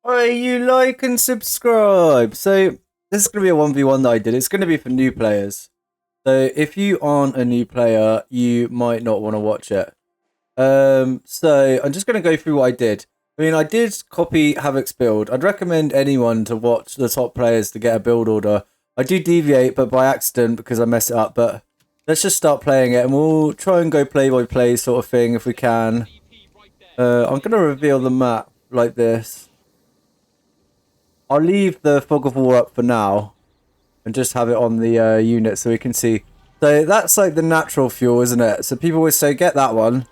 Alright, you like and subscribe. So this is gonna be a 1v1 that I did. It's gonna be for new players. So if you aren't a new player, you might not want to watch it. So I'm just gonna go through what I did. I mean, I did copy Havoc's build. I'd recommend anyone to watch the top players to get a build order. I do deviate, but by accident because I mess it up. But let's just start playing it, and we'll try and go play by play sort of thing if we can. I'm gonna reveal the map like this. I'll leave the fog of war up for now and just have it on the unit so we can see. So that's like the natural fuel, isn't it? So people always say, get that one. And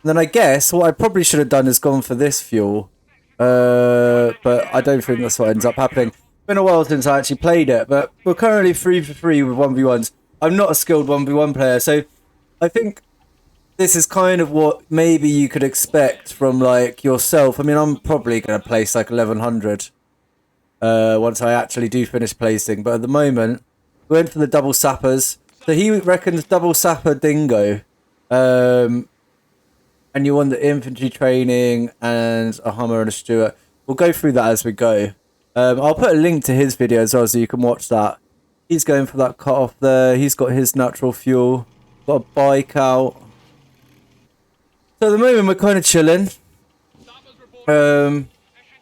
then I guess what I probably should have done is gone for this fuel. But I don't think that's what ends up happening. It's been a while since I actually played it, but we're currently 3 for 3 with 1v1s. I'm not a skilled 1v1 player, so I think this is kind of what maybe you could expect from like yourself. I mean, I'm probably going to place like 1100. Once I actually do finish placing, but at the moment we went for the double sappers. So he reckons double sapper dingo, and you want the infantry training and a Hummer and a Stuart. We'll go through that as we go. I'll put a link to his video as well so you can watch that. He's going for that cut off there. He's got his natural fuel, got a bike out. So at the moment we're kind of chilling, going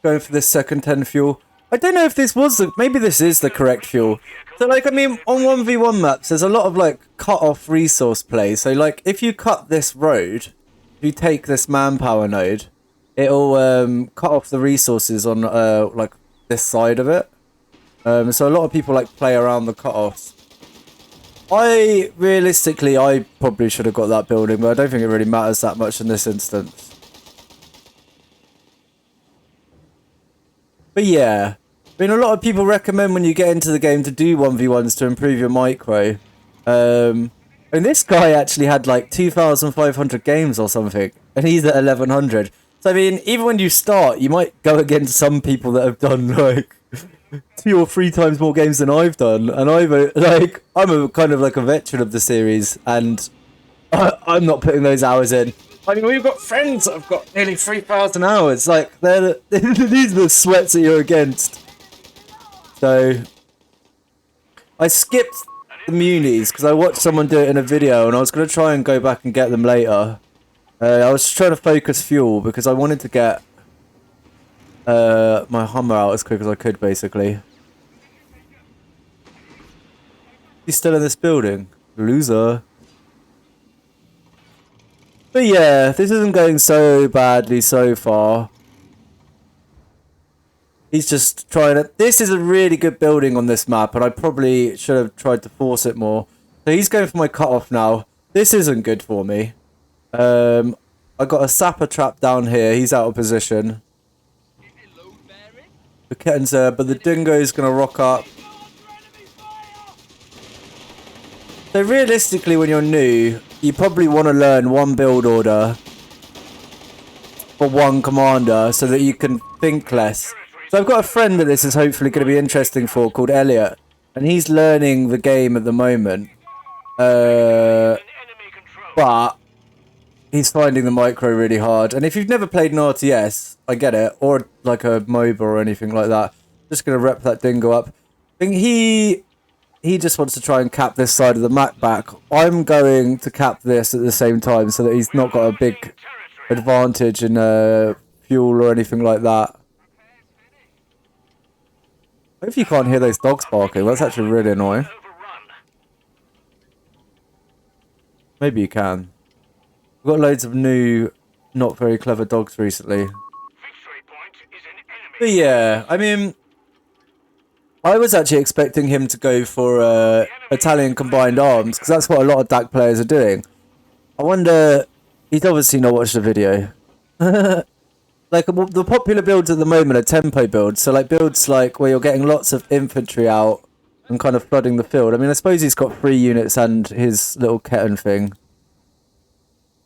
for this second 10 fuel. I don't know if this was maybe this is the correct fuel. So like, I mean, on 1v1 maps, there's a lot of like cut off resource play. So like, if you cut this road, if you take this manpower node, it'll cut off the resources on like this side of it. So a lot of people like play around the cut-offs. Realistically, I probably should have got that building, but I don't think it really matters that much in this instance. But yeah, I mean, a lot of people recommend when you get into the game to do 1v1s to improve your micro. And this guy actually had like 2,500 games or something, and he's at 1,100. So I mean, even when you start, you might go against some people that have done like 2 or 3 times more games than I've done, and I'm a kind of like a veteran of the series, and I'm not putting those hours in. I mean, we've got friends that have got nearly 3,000 hours. Like, these are the sweats that you're against. So, I skipped the munis because I watched someone do it in a video, and I was going to try and go back and get them later. I was trying to focus fuel because I wanted to get my Hummer out as quick as I could, basically. He's still in this building. Loser. But yeah, this isn't going so badly so far. He's just trying to... This is a really good building on this map, and I probably should have tried to force it more. So he's going for my cutoff now. This isn't good for me. I got a sapper trap down here. He's out of position. The Ketten's there, but the dingo's going to rock up. So realistically, when you're new, you probably want to learn one build order for one commander so that you can think less. So I've got a friend that this is hopefully going to be interesting for called Elliot, and he's learning the game at the moment. But he's finding the micro really hard. And if you've never played an RTS, I get it, or like a MOBA or anything like that. Just going to rep that dingo up. I think he just wants to try and cap this side of the map back. I'm going to cap this at the same time so that he's not got a big advantage in fuel or anything like that. I hope you can't hear those dogs barking. That's actually really annoying. Maybe you can. We've got loads of new, not very clever dogs recently. But yeah, I mean... I was actually expecting him to go for Italian combined arms, because that's what a lot of DAC players are doing. I wonder... He's obviously not watched the video. Like, the popular builds at the moment are tempo builds, so like builds like where you're getting lots of infantry out and kind of flooding the field. I mean, I suppose he's got 3 units and his little Ketten thing.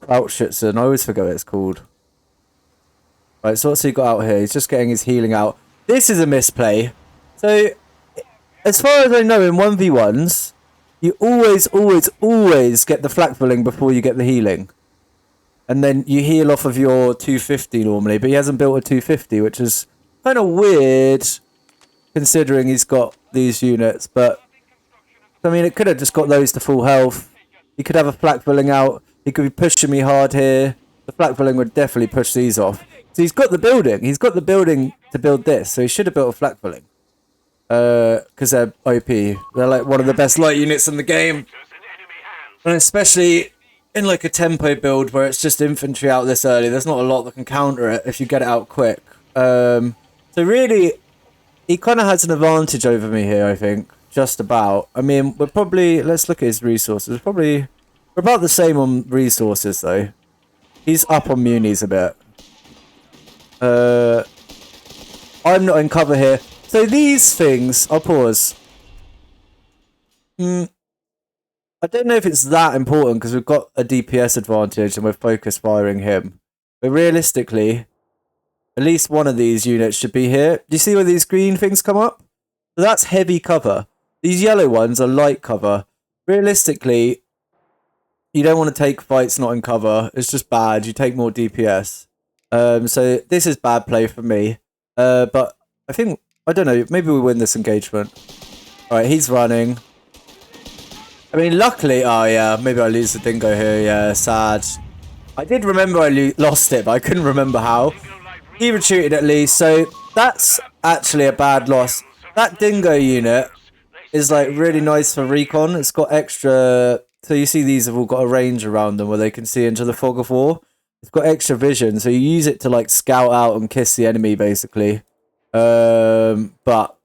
Outschützen, I always forget what it's called. Right, so what's he got out here? He's just getting his healing out. This is a misplay. So... As far as I know, in 1v1s, you always get the flak filling before you get the healing. And then you heal off of your 250 normally, but he hasn't built a 250, which is kind of weird considering he's got these units, but I mean, it could have just got those to full health. He could have a flak filling out. He could be pushing me hard here. The flak filling would definitely push these off. So he's got the building. He's got the building to build this. So he should have built a flak filling. Because they're OP. They're like one of the best light units in the game. And especially in like a tempo build where it's just infantry out this early. There's not a lot that can counter it if you get it out quick. So really, he kind of has an advantage over me here, I think. Just about. I mean, we're probably... Let's look at his resources. We're about the same on resources, though. He's up on munis a bit. I'm not in cover here. So these things... I'll pause. I don't know if it's that important because we've got a DPS advantage and we're focus firing him. But realistically, at least one of these units should be here. Do you see where these green things come up? So that's heavy cover. These yellow ones are light cover. Realistically, you don't want to take fights not in cover. It's just bad. You take more DPS. So this is bad play for me. But I think, I don't know, maybe we win this engagement. Alright, he's running. I mean, luckily, oh yeah, maybe I lose the dingo here. Yeah, sad. I did remember I lost it, but I couldn't remember how. He retreated at least, so that's actually a bad loss. That dingo unit is like really nice for recon. It's got extra, so you see these have all got a range around them where they can see into the fog of war. It's got extra vision, so you use it to like scout out and kiss the enemy basically. But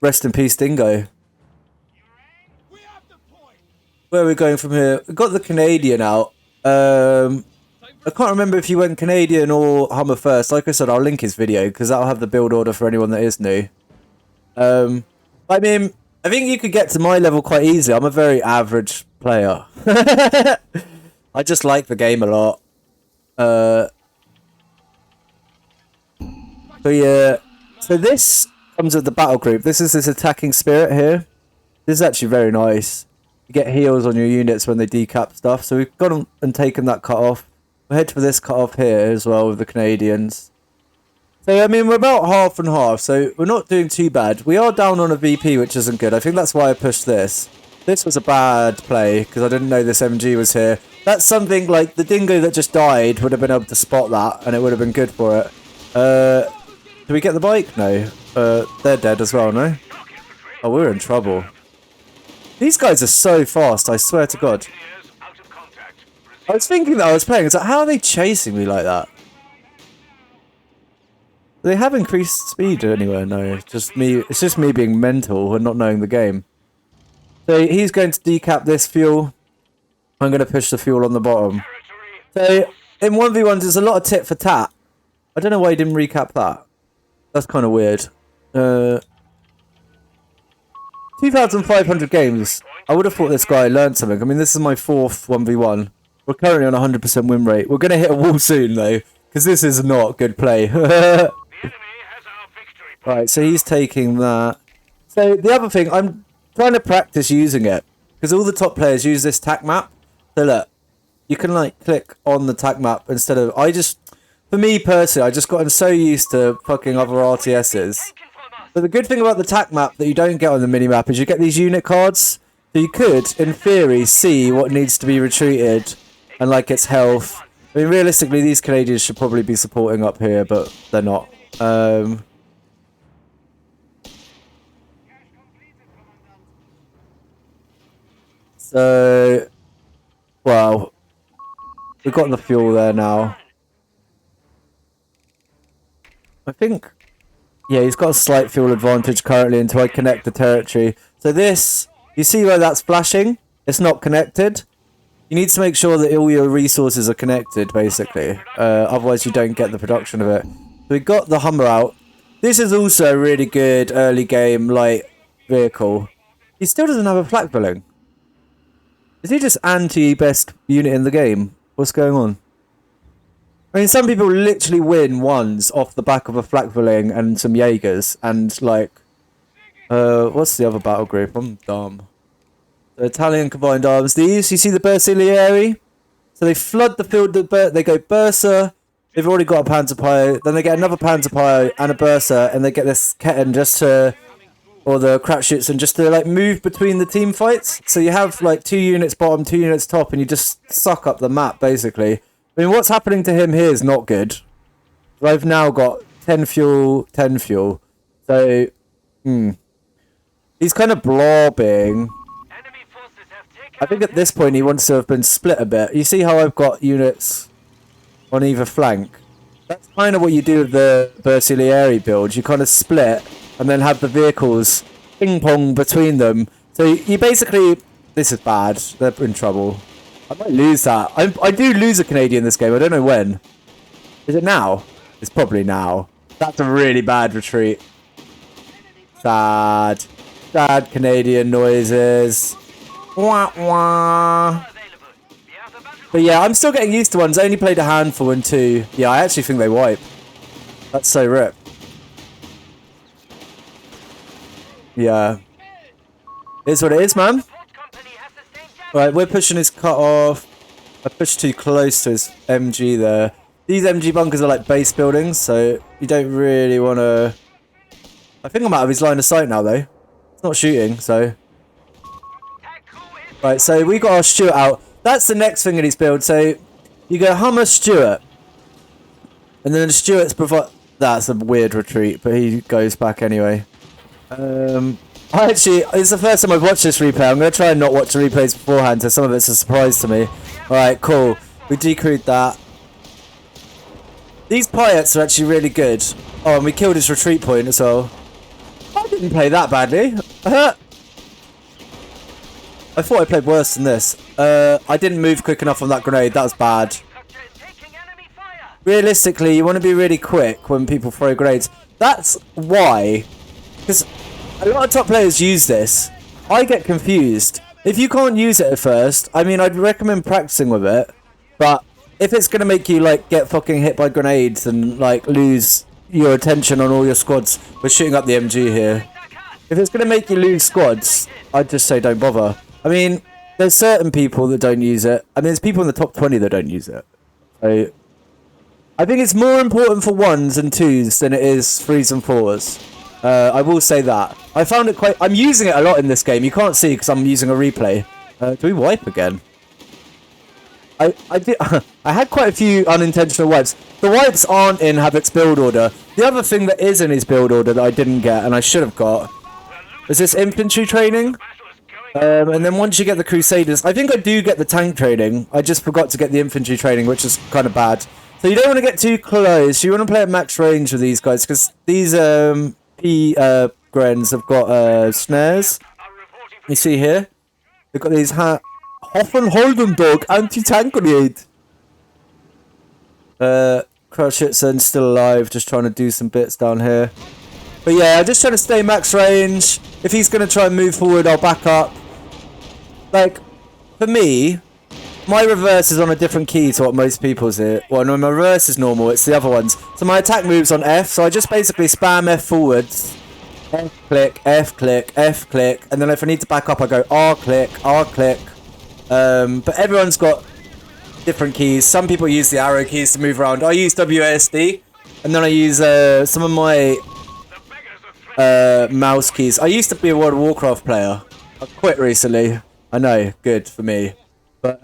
rest in peace, dingo. Where are we going from here? We've got the Canadian out. I can't remember if you went Canadian or Hummer first. Like I said, I'll link his video because that'll have the build order for anyone that is new. I mean, I think you could get to my level quite easily. I'm a very average player. I just like the game a lot. So yeah. So this comes with the battle group. This is this attacking spirit here. This is actually very nice. You get heals on your units when they decap stuff. So we've gone and taken that cut off. We'll head for this cut off here as well with the Canadians. So, I mean, we're about half and half, so we're not doing too bad. We are down on a VP, which isn't good. I think that's why I pushed this. This was a bad play, because I didn't know this MG was here. That's something like the dingo that just died would have been able to spot that, and it would have been good for it. Do we get the bike? No. They're dead as well, no? Oh, we're in trouble. These guys are so fast, I swear to God. I was thinking that I was playing, it's like, how are they chasing me like that? Do they have increased speed anywhere? No, it's just me being mental and not knowing the game. So he's going to decap this fuel. I'm going to push the fuel on the bottom. So in 1v1s, there's a lot of tit for tat. I don't know why he didn't recap that. That's kind of weird. 2,500 games. I would have thought this guy learned something. I mean, this is my 4th 1v1. We're currently on 100% win rate. We're going to hit a wall soon, though, because this is not good play. Right, so he's taking that. So the other thing, I'm trying to practice using it, because all the top players use this tac map. So look, you can like click on the tac map instead of... For me personally, I just gotten so used to fucking other RTSs. But the good thing about the tac map that you don't get on the minimap is you get these unit cards. So you could, in theory, see what needs to be retreated and like its health. I mean, realistically, these Canadians should probably be supporting up here, but they're not. So, well, we've got the fuel there now. I think, yeah, he's got a slight fuel advantage currently until I connect the territory. So this, you see where that's flashing? It's not connected. You need to make sure that all your resources are connected, basically. Otherwise, you don't get the production of it. So we got the Hummer out. This is also a really good early game light vehicle. He still doesn't have a flak filling. Is he just anti-best unit in the game? What's going on? I mean, some people literally win ones off the back of a flak filling and some Jaegers. And, like... what's the other battle group? I'm dumb. The Italian Combined Arms. These, you see the Bersaglieri? So they flood the field, they go Bursa. they've already got a Panzer Pyro, then they get another Panzer Pyro and a Burster, and they get this Ketten just to, or the crap shoots, and just to like move between the team fights. So you have like 2 units bottom, 2 units top, and you just suck up the map basically. I mean, what's happening to him here is not good. I've now got 10 fuel, 10 fuel. So, he's kind of blobbing. I think at this point he wants to have been split a bit. You see how I've got units on either flank? That's kind of what you do with the Bersaglieri build. You kind of split and then have the vehicles ping-pong between them. So you basically... This is bad. They're in trouble. I might lose that. I do lose a Canadian this game. I don't know when. Is it now? It's probably now. That's a really bad retreat. Sad. Sad Canadian noises. Wah, wah. But yeah, I'm still getting used to ones. I only played a handful and 2. Yeah, I actually think they wipe. That's so rip. Yeah. Here's what it is, man. Right, we're pushing his cut off. I pushed too close to his MG there. These MG bunkers are like base buildings, so you don't really want to... I think I'm out of his line of sight now, though. It's not shooting, so... Right, so we got our Stuart out. That's the next thing in his build. So you go Hummer Stuart. And then the Stuarts provide... That's a weird retreat, but he goes back anyway. Actually, it's the first time I've watched this replay. I'm going to try and not watch the replays beforehand, so some of it's a surprise to me. Alright, cool. We decrewed that. These Pirates are actually really good. Oh, and we killed his retreat point as well. I didn't play that badly. I thought I played worse than this. I didn't move quick enough on that grenade. That was bad. Realistically, you want to be really quick when people throw grenades. That's why. Because a lot of top players use this. I get confused. If you can't use it at first, I mean, I'd recommend practicing with it. But if it's going to make you, like, get fucking hit by grenades and, like, lose your attention on all your squads. We're shooting up the MG here. If it's going to make you lose squads, I'd just say don't bother. I mean, there's certain people that don't use it. I mean, there's people in the top 20 that don't use it. So, I think it's more important for 1s and 2s than it is 3s and 4s. I will say that. I found it quite... I'm using it a lot in this game. You can't see because I'm using a replay. Do we wipe again? I did. I had quite a few unintentional wipes. The wipes aren't in Havoc's build order. The other thing that is in his build order that I didn't get and I should have got is this infantry training. And then once you get the Crusaders, I think I do get the tank training. I just forgot to get the infantry training, which is kind of bad. So you don't want to get too close. You want to play at max range with these guys because these Grens have got snares. You see here? They've got these Hoffen-Holdendog anti-tank grenade. Crouchitson still alive, just trying to do some bits down here. But yeah, I'm just trying to stay max range. If he's going to try and move forward, I'll back up. Like, for me, my reverse is on a different key to what most people's is. Well, no, my reverse is normal, it's the other ones. So my attack move's on F, so I just basically spam F forwards. F click, F click, F click. And then if I need to back up, I go R click, R click. But everyone's got different keys. Some people use the arrow keys to move around. I use WASD. And then I use some of my mouse keys. I used to be a World of Warcraft player. I quit recently. I know, good for me. But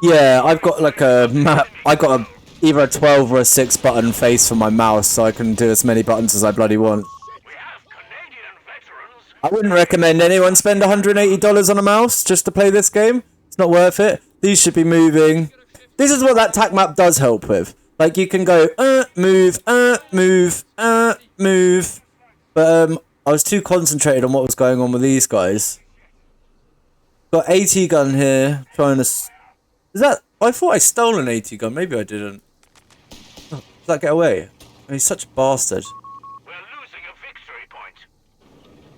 yeah, I've got like either a 12 or a 6 button face for my mouse, so I can do as many buttons as I bloody want. I wouldn't recommend anyone spend $180 on a mouse just to play this game. It's not worth it. These should be moving. This is what that tac map does help with. Like, you can go, move, move, move. But I was too concentrated on what was going on with these guys. Got AT gun here, trying to... Is that... I thought I stole an AT gun. Maybe I didn't. Oh, did that get away? Oh, he's such a bastard. We're losing a victory point.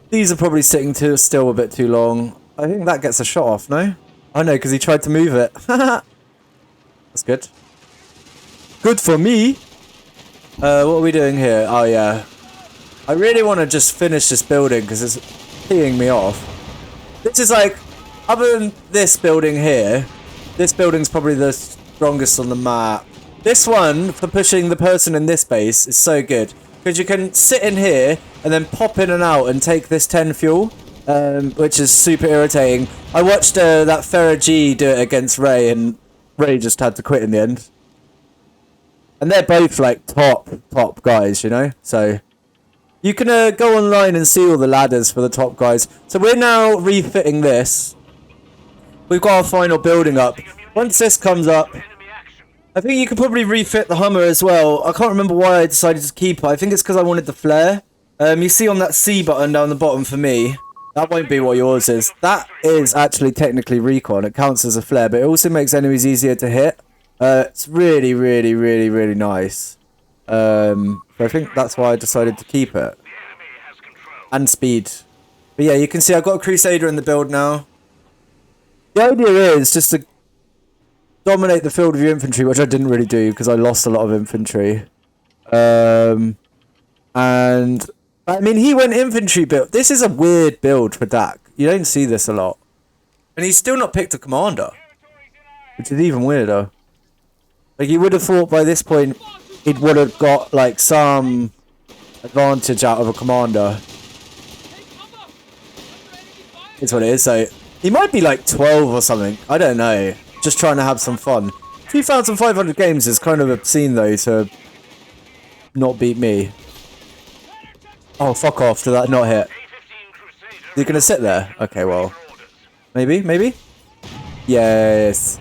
These are probably sitting still a bit too long. I think that gets a shot off, no? I know, because he tried to move it. That's good. Good for me. What are we doing here? Oh, yeah. I really want to just finish this building because it's peeing me off. This is like, other than this building here, this building's probably the strongest on the map. This one, for pushing the person in this base, is so good. Because you can sit in here and then pop in and out and take this 10 fuel, which is super irritating. I watched that Farah G do it against Ray, and Ray just had to quit in the end. And they're both like top guys, you know? So you can go online and see all the ladders for the top guys. So we're now refitting this. We've got our final building up. Once this comes up, I think you could probably refit the Hummer as well. I can't remember why I decided to keep it. I think it's because I wanted the flare. You see on that C button down the bottom for me, that won't be what yours is. That is actually technically recon. It counts as a flare, but it also makes enemies easier to hit. It's really, really, really, really nice. So I think that's why I decided to keep it. And speed. But yeah, you can see I've got a Crusader in the build now. The idea is just to dominate the field with your infantry, which I didn't really do because I lost a lot of infantry. And I mean, he went infantry build. This is a weird build for Dak. You don't see this a lot. And he's still not picked a commander, which is even weirder. Like, you would have thought by this point he would have got like some advantage out of a commander. It's what it is. So he might be like 12 or something. I don't know. Just trying to have some fun. 2,500 games is kind of obscene though to not beat me. Oh, fuck off. Did that not hit? You're gonna sit there? Okay, well. Maybe? Yes.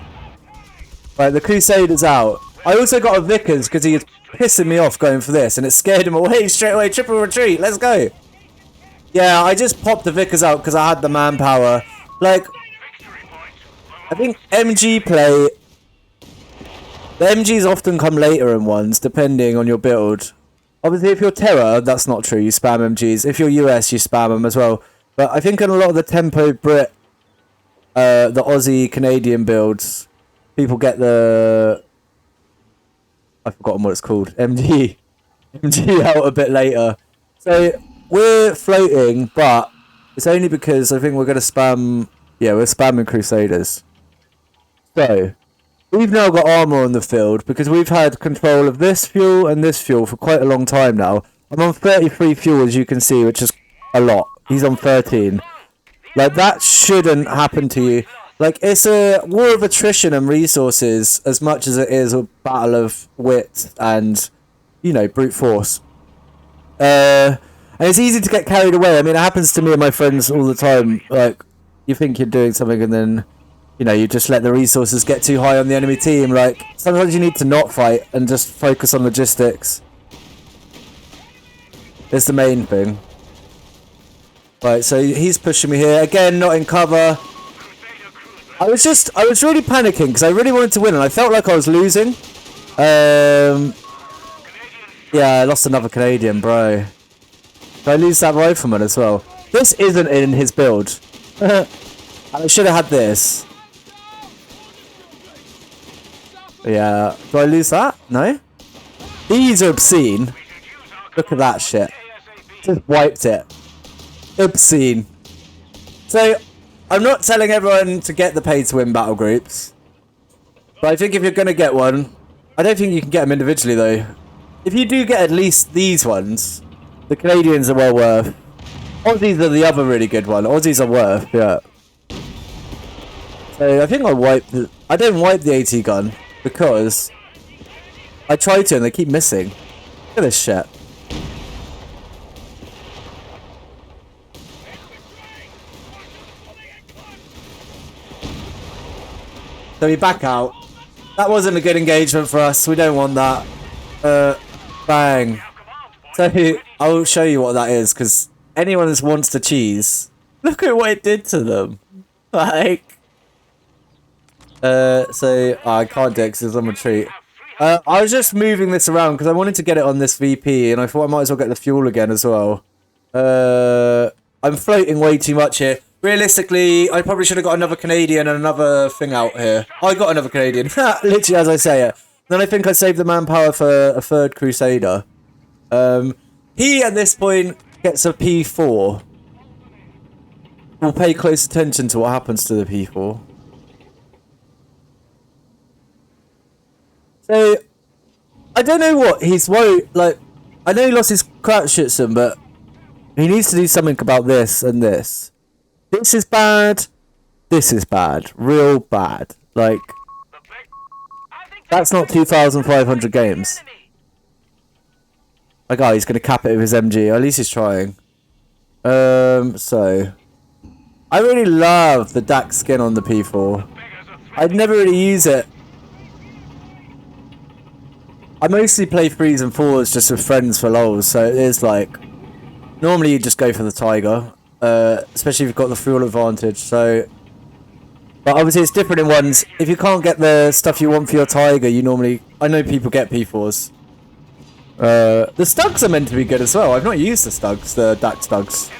Right, the Crusader's out. I also got a Vickers because he was pissing me off going for this and it scared him away straight away. Triple retreat. Let's go. Yeah, I just popped the Vickers out because I had the manpower. Like, I think MG play... The MGs often come later in ones, depending on your build. Obviously, if you're Terra, that's not true. You spam MGs. If you're US, you spam them as well. But I think in a lot of the Tempo Brit, the Aussie Canadian builds, people get the... I've forgotten what it's called. MG out a bit later. So we're floating, but it's only because I think we're going to spam... Yeah, we're spamming Crusaders. So, we've now got armor on the field because we've had control of this fuel and this fuel for quite a long time now. I'm on 33 fuel, as you can see, which is a lot. He's on 13. Like, that shouldn't happen to you. Like, it's a war of attrition and resources as much as it is a battle of wit and, you know, brute force. And it's easy to get carried away. I mean, it happens to me and my friends all the time. Like, you think you're doing something and then, you know, you just let the resources get too high on the enemy team. Like, sometimes you need to not fight and just focus on logistics. It's the main thing. Right, so he's pushing me here. Again, not in cover. I was really panicking because I really wanted to win and I felt like I was losing. Yeah, I lost another Canadian, bro. Did I lose that rifleman as well? This isn't in his build. I should have had this. Yeah. Do I lose that? No? These are obscene. Look at that shit. Just wiped it. Obscene. So, I'm not telling everyone to get the pay to win battle groups. But I think if you're going to get one, I don't think you can get them individually though. If you do get at least these ones, the Canadians are well worth. Aussies are the other really good one. Aussies are worth, yeah. So I think I wiped the... I don't wipe the AT gun because I try to and they keep missing. Look at this shit. So we back out. That wasn't a good engagement for us. We don't want that. Bang. So I'll show you what that is because anyone who wants to cheese, look at what it did to them. Like, so I can't do it because it's on retreat. I was just moving this around because I wanted to get it on this VP and I thought I might as well get the fuel again as well. I'm floating way too much here. Realistically, I probably should have got another Canadian and another thing out here. I got another Canadian, literally as I say it. Then I think I saved the manpower for a third Crusader. He, at this point, gets a P4. We'll pay close attention to what happens to the P4. So I don't know what he's worried. Like, I know he lost his crouch schützen, but he needs to do something about this and this. This is bad. This is bad. Real bad. Like, that's not 2,500 games. Like, oh, he's going to cap it with his MG. At least he's trying. So I really love the DAC skin on the P4. I'd never really use it. I mostly play 3s and 4s just with friends for lols, so it is like, normally you just go for the Tiger, especially if you've got the fuel advantage, so, but obviously it's different in 1s. If you can't get the stuff you want for your Tiger, you normally, I know people get P4s. The Stugs are meant to be good as well. I've not used the Stugs, the DAC Stugs.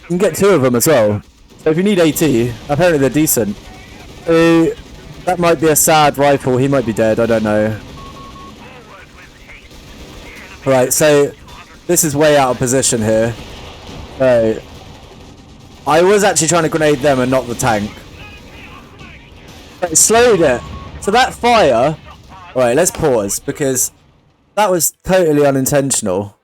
You can get 2 of them as well. So if you need AT, apparently they're decent. That might be a sad rifle. He might be dead. I don't know. Right, so this is way out of position here. Right. I was actually trying to grenade them and not the tank. But it slowed it. So that fire... Alright, let's pause because that was totally unintentional.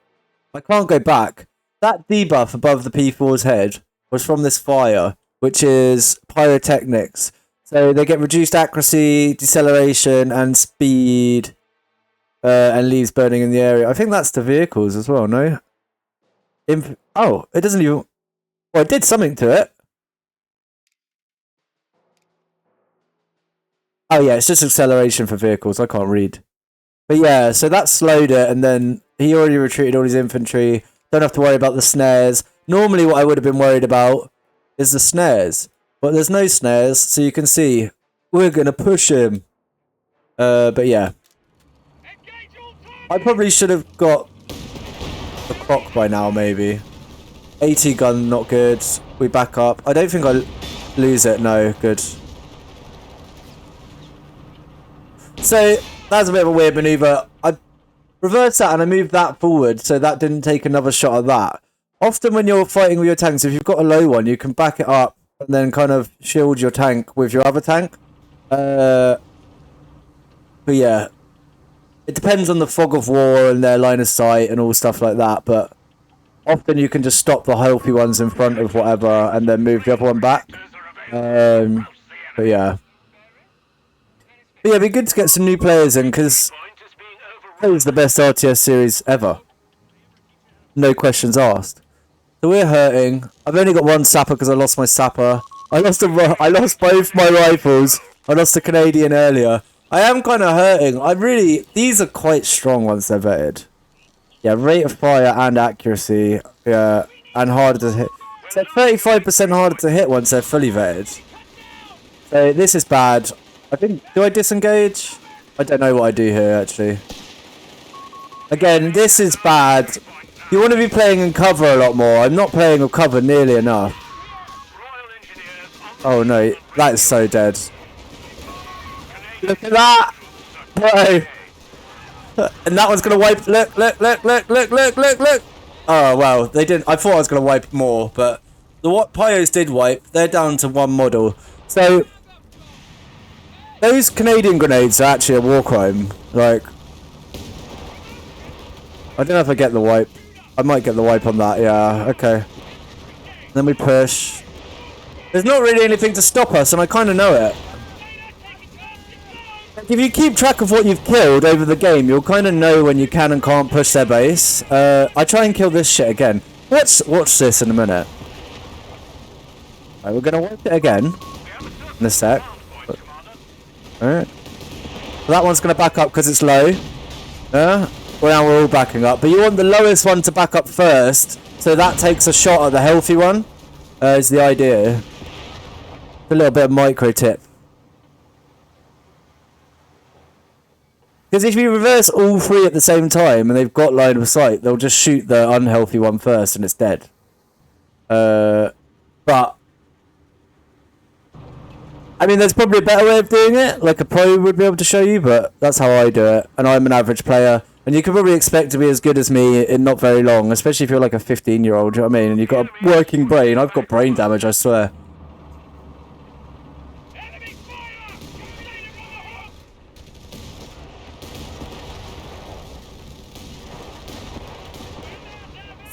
I can't go back. That debuff above the P4's head was from this fire, which is pyrotechnics. So they get reduced accuracy, deceleration, and speed, and leaves burning in the area. I think that's the vehicles as well, no? Oh, it doesn't even... Well, it did something to it. Oh yeah, it's just acceleration for vehicles. I can't read. But yeah, so that slowed it, and then he already retreated all his infantry. Don't have to worry about the snares. Normally what I would have been worried about is the snares. But there's no snares, so you can see we're going to push him. But yeah. I probably should have got the croc by now, maybe. AT gun, not good. We back up. I don't think I lose it. No, good. So, that's a bit of a weird maneuver. I reversed that and I moved that forward, so that didn't take another shot at that. Often when you're fighting with your tanks, if you've got a low one, you can back it up and then kind of shield your tank with your other tank. But yeah. It depends on the fog of war and their line of sight and all stuff like that, but often you can just stop the healthy ones in front of whatever and then move the other one back. But yeah. But yeah, it'd be good to get some new players in, because it was the best RTS series ever. No questions asked. So we're hurting. I've only got one sapper because I lost my sapper. I lost both my rifles. I lost the Canadian earlier. I am kind of hurting. These are quite strong once they're vetted. Yeah, rate of fire and accuracy. Yeah, and harder to hit. It's like 35% harder to hit once they're fully vetted. So this is bad. I think, do I disengage? I don't know what I do here, actually. Again, this is bad. You want to be playing in cover a lot more. I'm not playing with cover nearly enough. Oh no, that is so dead. Look at that! Bro! And that one's gonna wipe. Look! Oh wow, they didn't. I thought I was gonna wipe more, but the what Pyos did wipe. They're down to one model. So those Canadian grenades are actually a war crime. Like, I don't know if I get the wipe. I might get the wipe on that. Yeah. Okay. Then we push. There's not really anything to stop us, and I kind of know it. If you keep track of what you've killed over the game, you'll kind of know when you can and can't push their base. I try and kill this shit again. Let's watch this in a minute. Right, we're going to wipe it again in a sec. Alright. So that one's going to back up because it's low. Well, now we're all backing up. But you want the lowest one to back up first, so that takes a shot at the healthy one, is the idea. A little bit of micro tip. Because if you reverse all three at the same time and they've got line of sight, they'll just shoot the unhealthy one first and it's dead. But I mean, there's probably a better way of doing it, like a pro would be able to show you, but that's how I do it. And I'm an average player, and you can probably expect to be as good as me in not very long, especially if you're like a 15-year-old, do you know what I mean? And you've got a working brain. I've got brain damage, I swear.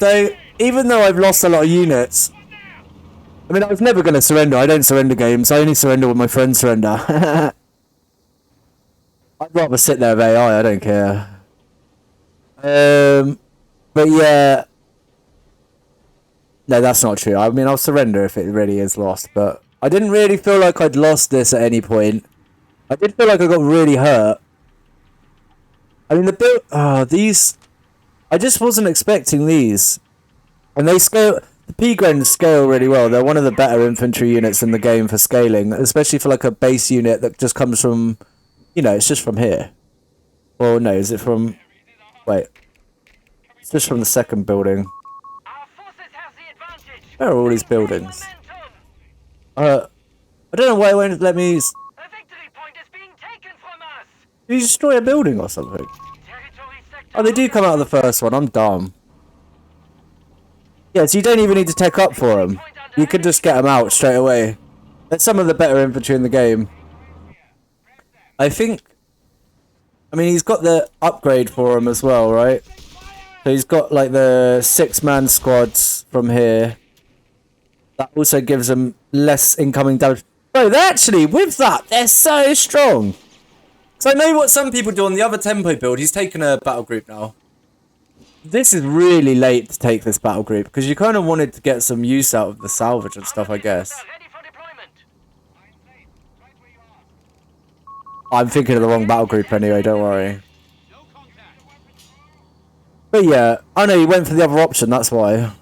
though, even though I've lost a lot of units, I mean, I was never going to surrender. I don't surrender games. I only surrender when my friends surrender. I'd rather sit there with AI. I don't care. But yeah. No, that's not true. I mean, I'll surrender if it really is lost, but I didn't really feel like I'd lost this at any point. I did feel like I got really hurt. I mean, the build... Oh, these... I just wasn't expecting these. And they scale... The P-Grens scale really well. They're one of the better infantry units in the game for scaling, especially for like a base unit that just comes from... You know, it's just from here. Well, no, is it from... Wait. It's just from the second building. Where are all these buildings? I don't know why it won't let me... Did you destroy a building or something? Oh, they do come out of the first one. I'm dumb. Yeah, so you don't even need to tech up for them. You could just get them out straight away. That's some of the better infantry in the game. I think... I mean, he's got the upgrade for him as well, right? So he's got like the 6-man squads from here. That also gives them less incoming damage. Bro, they're actually, with that, they're so strong. So I know what some people do on the other tempo build. He's taken a battle group now. This is really late to take this battle group because you kind of wanted to get some use out of the salvage and stuff, I guess. I'm thinking of the wrong battle group anyway, don't worry. But yeah, I know he went for the other option, that's why.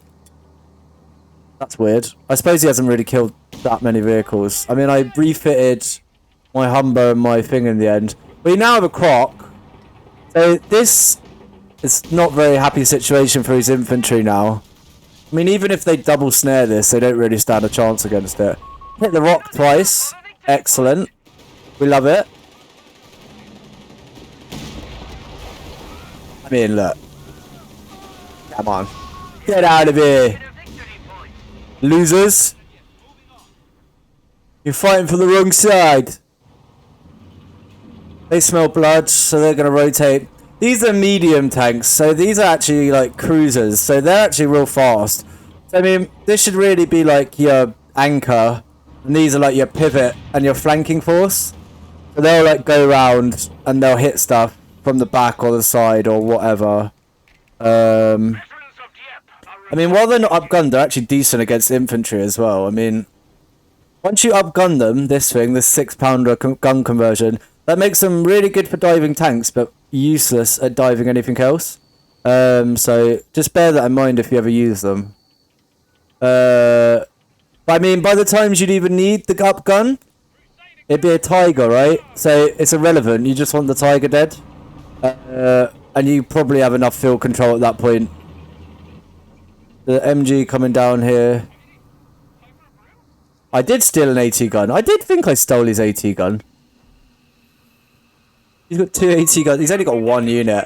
That's weird. I suppose he hasn't really killed that many vehicles. I mean, I refitted my Humber and my thing in the end. We now have a Croc. So this is not a very happy situation for his infantry now. I mean, even if they double snare this, they don't really stand a chance against it. Hit the rock twice. Excellent. We love it. I mean, look. Come on. Get out of here. Losers. You're fighting for the wrong side. They smell blood, so they're going to rotate. These are medium tanks, so these are actually like cruisers, so they're actually real fast. So, I mean, this should really be like your anchor, and these are like your pivot and your flanking force. So they'll like go around and they'll hit stuff from the back or the side or whatever. I mean, while they're not upgunned, they're actually decent against infantry as well. I mean, once you upgun them, this 6-pounder gun conversion, that makes them really good for diving tanks, but useless at diving anything else. So just bear that in mind if you ever use them. But I mean, by the time you'd even need the upgun, it'd be a tiger, right? So it's irrelevant. You just want the tiger dead. And you probably have enough field control at that point. The MG coming down here. I did steal an AT gun. I did think I stole his AT gun. He's got 2 AT guns. He's only got 1 unit.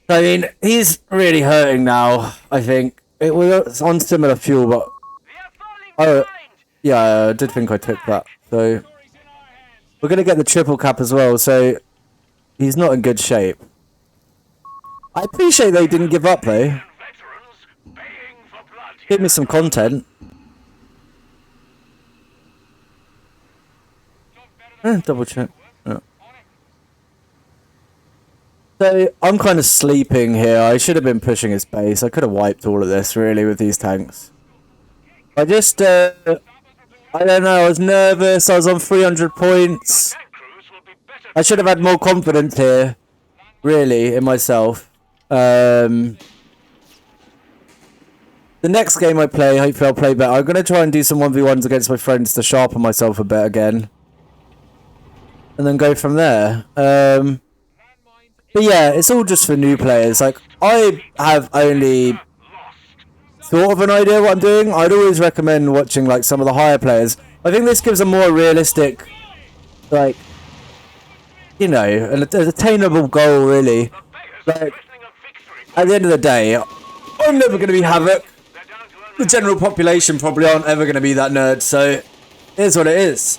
I mean, he's really hurting now, I think. It was on similar fuel, but... Oh, yeah, I did think I took that. So, we're going to get the triple cap as well, so... He's not in good shape. I appreciate they didn't give up, though. Give me some content. Double check. Yeah. So, I'm kind of sleeping here. I should have been pushing his base. I could have wiped all of this, really, with these tanks. I just, I don't know. I was nervous. I was on 300 points. I should have had more confidence here, really, in myself. The next game I play, hopefully I'll play better. I'm going to try and do some 1v1s against my friends to sharpen myself a bit again. And then go from there. But yeah, it's all just for new players. Like, I have only sort of an idea what I'm doing. I'd always recommend watching, like, some of the higher players. I think this gives a more realistic, like... You know, an attainable goal, really. Like, at the end of the day, I'm never going to be Havoc. The general population probably aren't ever going to be that nerd, so here's what it is.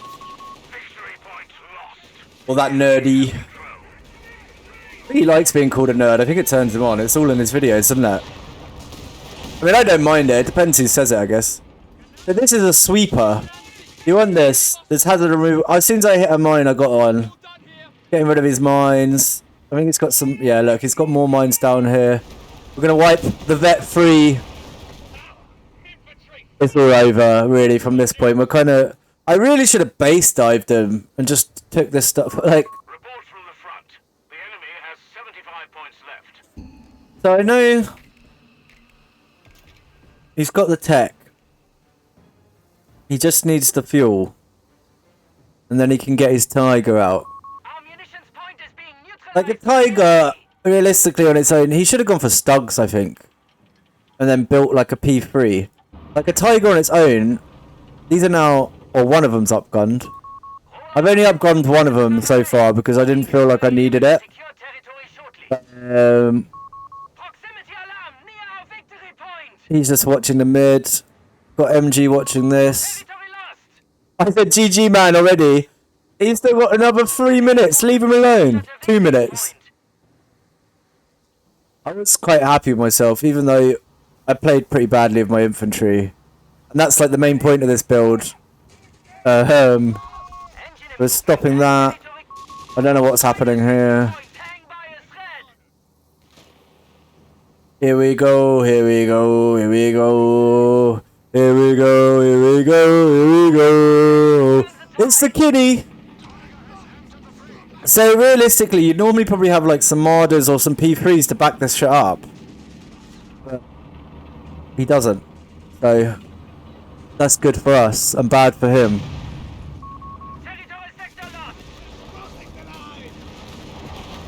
Or that nerdy. But think he likes being called a nerd. I think it turns him on. It's all in his videos, isn't it? I mean, I don't mind it. It depends who says it, I guess. But this is a sweeper. You want this? This hazard removal. As soon as I hit a mine, I got on. Getting rid of his mines. I think it's got some... Yeah, look, he's got more mines down here. We're going to wipe the vet free. It's all over, really, from this point. We're kind of... I really should have base dived him and just took this stuff. Like... Report from the front. The enemy has 75 points left. So I know... He's got the tech. He just needs the fuel. And then he can get his Tiger out. Our munitions point is being neutralized. Like a Tiger, realistically on its own, he should have gone for Stugs, I think. And then built like a P3. Like a Tiger on its own, these are now... Or one of them's upgunned. I've only upgunned one of them so far because I didn't feel like I needed it. Secure territory shortly. Proximity alarm near our victory point. He's just watching the mid. Got MG watching this. Territory lost. I said GG man already. He's still got another 3 minutes. Leave him alone. 2 minutes. I was quite happy with myself, even though I played pretty badly with my infantry. And that's like the main point of this build. We're stopping that. I don't know what's happening here. Here we go, here we go, here we go. Here we go, here we go, here we go. It's the kitty. So realistically, you'd normally probably have like some Marders or some P3s to back this shit up. But he doesn't. So that's good for us and bad for him.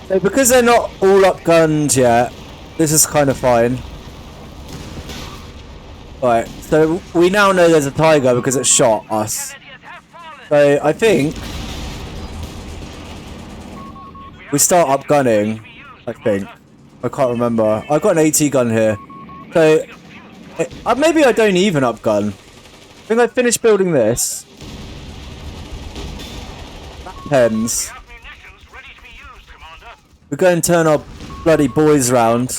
So because they're not all upgunned yet, this is kind of fine. Right, so we now know there's a Tiger because it shot us. So I think we start upgunning. I think. I can't remember. I've got an AT gun here. So maybe I don't even upgun. I think I finished building this. Pens. We go and turn our bloody boys round.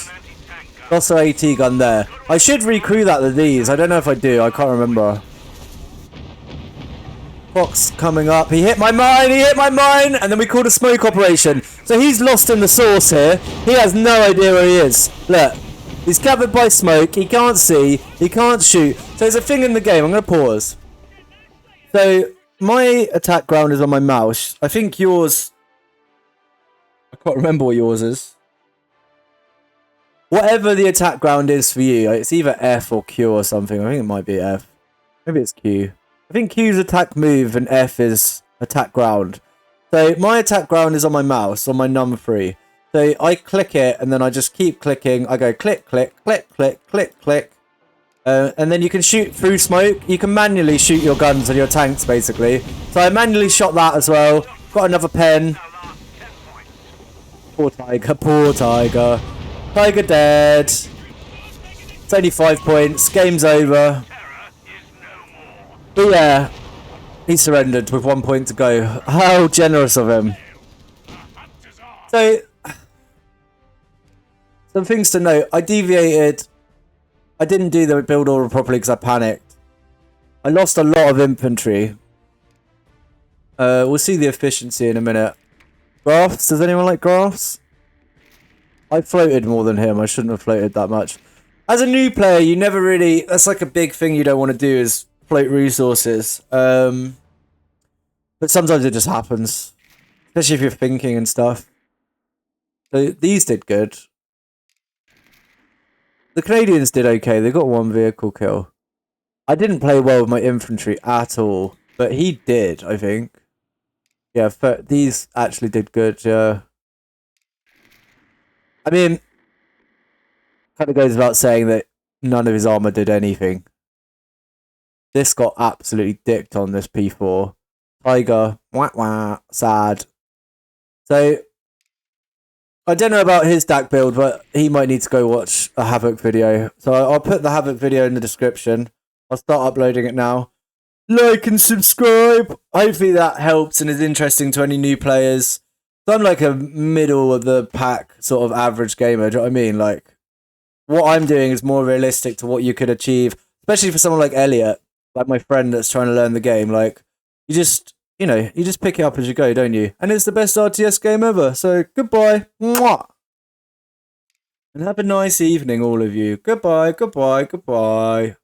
Lost our AT gun there. I should recrew that with these. I don't know if I do. I can't remember. Fox coming up. He hit my mine. He hit my mine. And then we called a smoke operation. So he's lost in the source here. He has no idea where he is. Look. He's covered by smoke. He can't see. He can't shoot. So there's a thing in the game. I'm going to pause. So my attack ground is on my mouse. I think yours... I can't remember what yours is. Whatever the attack ground is for you, it's either F or Q or something. I think it might be F. Maybe it's Q. I think Q's attack move and F is attack ground. So my attack ground is on my mouse, on my num3. So I click it and then I just keep clicking. I go click, click, click, click, click, click. And then you can shoot through smoke. You can manually shoot your guns and your tanks, basically. So I manually shot that as well. Got another pen. Poor Tiger, poor Tiger. Tiger dead. It's only 5 points. Game's over. But yeah, he surrendered with 1 point to go. How generous of him. So, some things to note. I deviated. I didn't do the build order properly because I panicked. I lost a lot of infantry. We'll see the efficiency in a minute. Graphs? Does anyone like graphs? I floated more than him. I shouldn't have floated that much. As a new player, you never really... That's like a big thing you don't want to do is float resources. But sometimes it just happens. Especially if you're thinking and stuff. So these did good. The Canadians did okay. They got 1 vehicle kill. I didn't play well with my infantry at all. But he did, I think. Yeah, these actually did good, yeah. I mean, kind of goes without saying that none of his armor did anything. This got absolutely dicked on this P4. Tiger, wah wah, sad. So, I don't know about his DAC build, but he might need to go watch a Havoc video. So I'll put the Havoc video in the description. I'll start uploading it now. Like and subscribe. Hopefully that helps and is interesting to any new players. So I'm like a middle of the pack sort of average gamer. Do you know what I mean? Like, what I'm doing is more realistic to what you could achieve, especially for someone like Elliot, like my friend that's trying to learn the game. Like, you just pick it up as you go, don't you? And it's the best RTS game ever. So goodbye. Mwah. And have a nice evening, all of you. Goodbye, goodbye, goodbye.